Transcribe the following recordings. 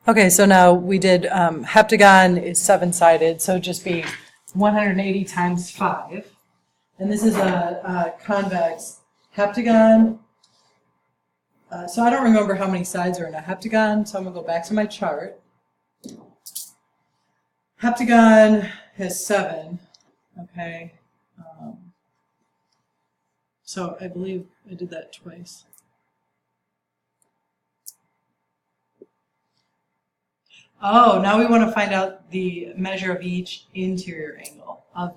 Okay, so now we did heptagon is seven-sided, so just be 180 times 5. And this is a convex heptagon. So I don't remember how many sides are in a heptagon, so I'm going to go back to my chart. Heptagon has 7, okay? So I believe I did that twice. Oh, now we want to find out the measure of each interior angle, of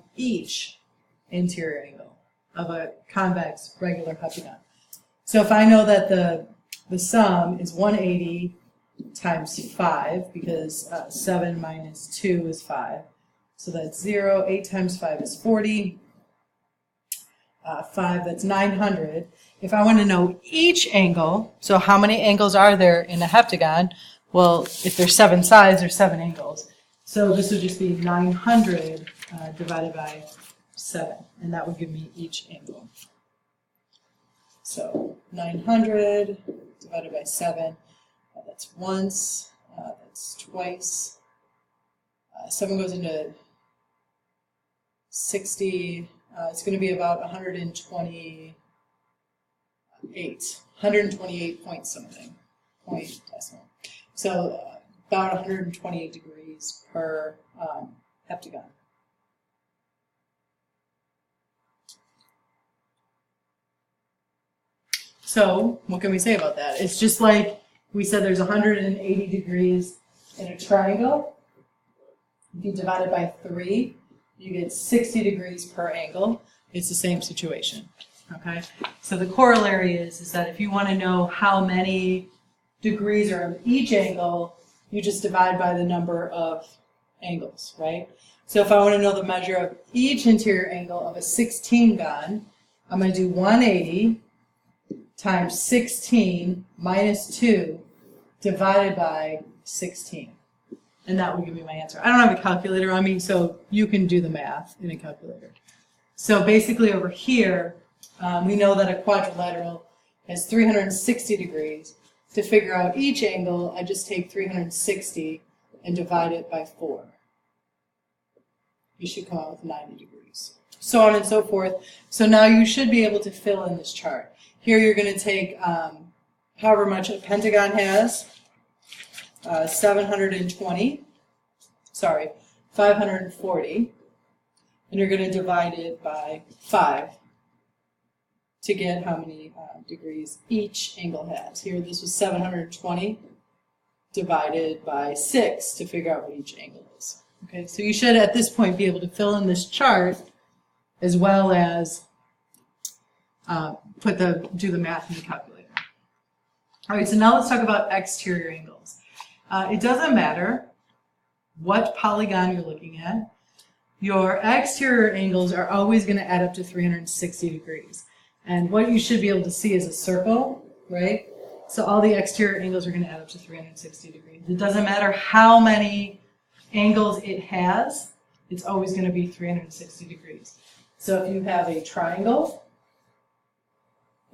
a convex regular heptagon. So if I know that the sum is 180 times 5, because 7 minus 2 is 5, so that's 0, 8 times 5 is 40, 5, that's 900. If I want to know each angle, so how many angles are there in a heptagon? Well, if there's 7 sides, there's 7 angles. So this would just be 900 divided by 7, and that would give me each angle. So 900 divided by 7, that's once, that's twice. 7 goes into 60, it's going to be about 128 point something, point decimal. So about 128 degrees per heptagon. So what can we say about that? It's just like we said there's 180 degrees in a triangle. If you divide it by 3, you get 60 degrees per angle. It's the same situation, okay? So the corollary is that if you want to know how many degrees are of each angle, you just divide by the number of angles, right? So if I want to know the measure of each interior angle of a 16-gon, I'm going to do 180 times 16 minus 2 divided by 16. And that will give me my answer. I don't have a calculator on me, so you can do the math in a calculator. So basically over here, we know that a quadrilateral has 360 degrees. To figure out each angle, I just take 360 and divide it by 4. You should come out with 90 degrees. So on and so forth. So now you should be able to fill in this chart. Here you're going to take however much a pentagon has, 540, and you're going to divide it by 5 to get how many degrees each angle has. Here this was 720 divided by 6 to figure out what each angle is. Okay, so you should at this point be able to fill in this chart as well as do the math in the calculator. All right, so now let's talk about exterior angles. It doesn't matter what polygon you're looking at. Your exterior angles are always going to add up to 360 degrees. And what you should be able to see is a circle, right? So all the exterior angles are going to add up to 360 degrees. It doesn't matter how many angles it has, it's always going to be 360 degrees. So if you have a triangle,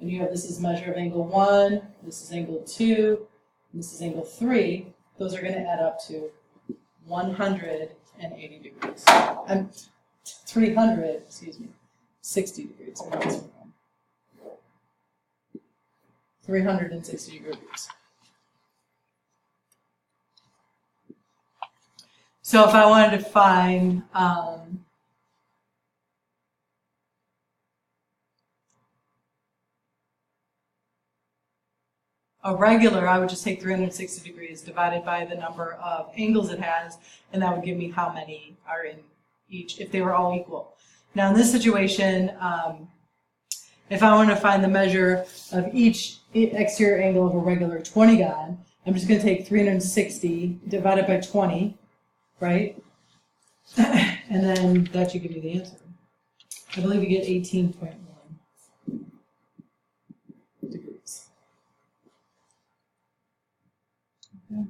and you have this is measure of angle 1, this is angle 2, and this is angle 3, those are going to add up to 180 degrees. 60 degrees. 360 degrees. So if I wanted to find a regular, I would just take 360 degrees divided by the number of angles it has, and that would give me how many are in each, if they were all equal. Now in this situation, if I want to find the measure of each exterior angle of a regular 20-gon, I'm just going to take 360 divided by 20, right? And then that should give me the answer. I believe you get 18.1 degrees. Okay.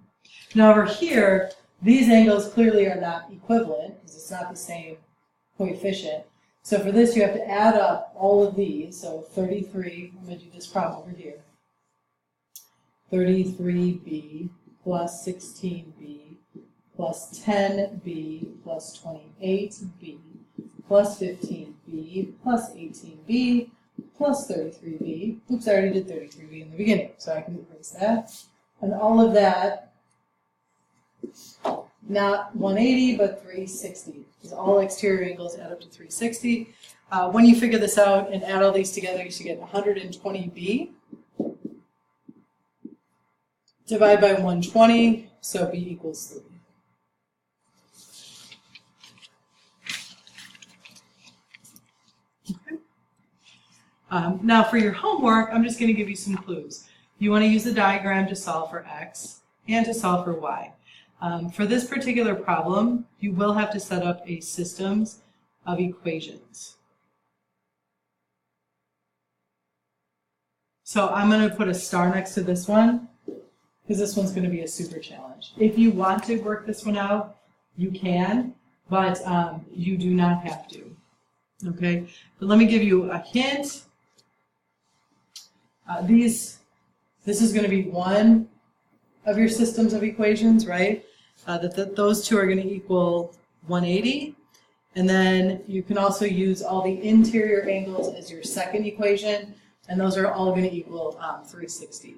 Now over here, these angles clearly are not equivalent because it's not the same coefficient. So for this, you have to add up all of these. So 33, I'm going to do this problem over here. 33b plus 16b plus 10b plus 28b plus 15b plus 18b plus 33b. Oops, I already did 33b in the beginning, so I can erase that. And all of that, not 180, but 360. Because all exterior angles add up to 360. When you figure this out and add all these together, you should get 120b. Divide by 120, so b equals 3. Now for your homework, I'm just going to give you some clues. You want to use the diagram to solve for x and to solve for y. For this particular problem, you will have to set up a systems of equations. So I'm going to put a star next to this one, because this one's going to be a super challenge. If you want to work this one out, you can, but you do not have to. Okay, but let me give you a hint. This is going to be one of your systems of equations, right? Those two are going to equal 180. And then you can also use all the interior angles as your second equation, and those are all going to equal 360.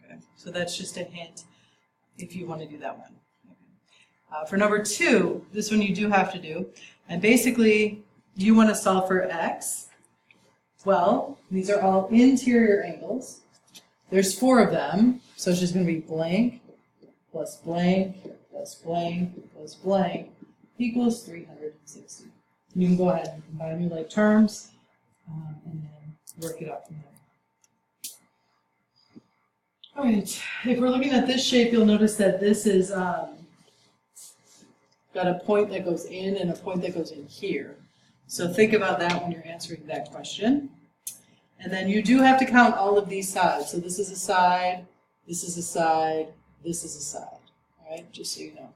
Okay? So that's just a hint if you want to do that one. Okay. For number 2, this one you do have to do. And basically, you want to solve for x. Well, these are all interior angles. There's 4 of them, so it's just going to be blank plus blank plus blank plus blank equals 360. You can go ahead and combine your like terms and then work it out from there. All right, if we're looking at this shape, you'll notice that this is got a point that goes in and a point that goes in here. So think about that when you're answering that question. And then you do have to count all of these sides. So this is a side, this is a side, this is a side. All right, just so you know.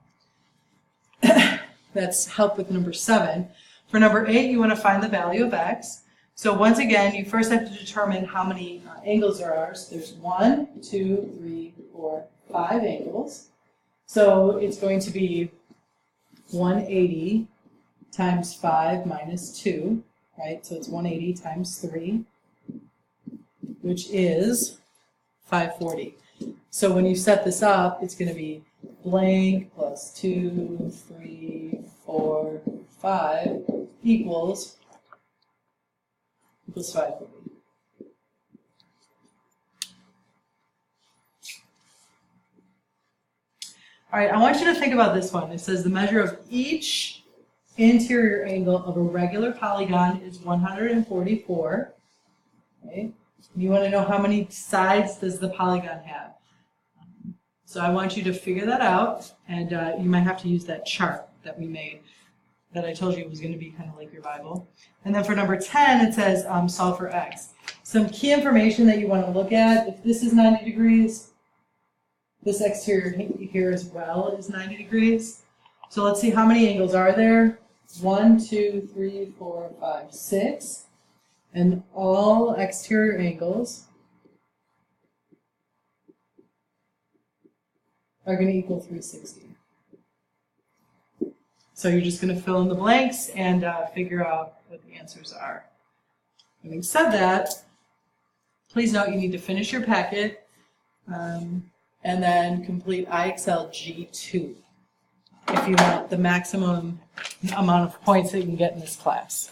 That's help with number 7. For number 8, you want to find the value of x. So once again, you first have to determine how many angles there are. So there's 1, 2, 3, 4, 5 angles. So it's going to be 180 times 5 minus 2, right? So it's 180 times 3, which is 540. So when you set this up, it's going to be blank plus 2, 3, 4, 5 equals 540. All right, I want you to think about this one. It says the measure of each interior angle of a regular polygon is 144. Okay? You want to know how many sides does the polygon have. So I want you to figure that out, and you might have to use that chart that we made that I told you was going to be kind of like your Bible. And then for number 10, it says solve for x. Some key information that you want to look at. If this is 90 degrees, this exterior here as well is 90 degrees. So let's see how many angles are there. 1, 2, 3, 4, 5, 6. And all exterior angles are going to equal 360. So you're just going to fill in the blanks and figure out what the answers are. Having said that, please note you need to finish your packet and then complete IXL G2 if you want the maximum amount of points that you can get in this class.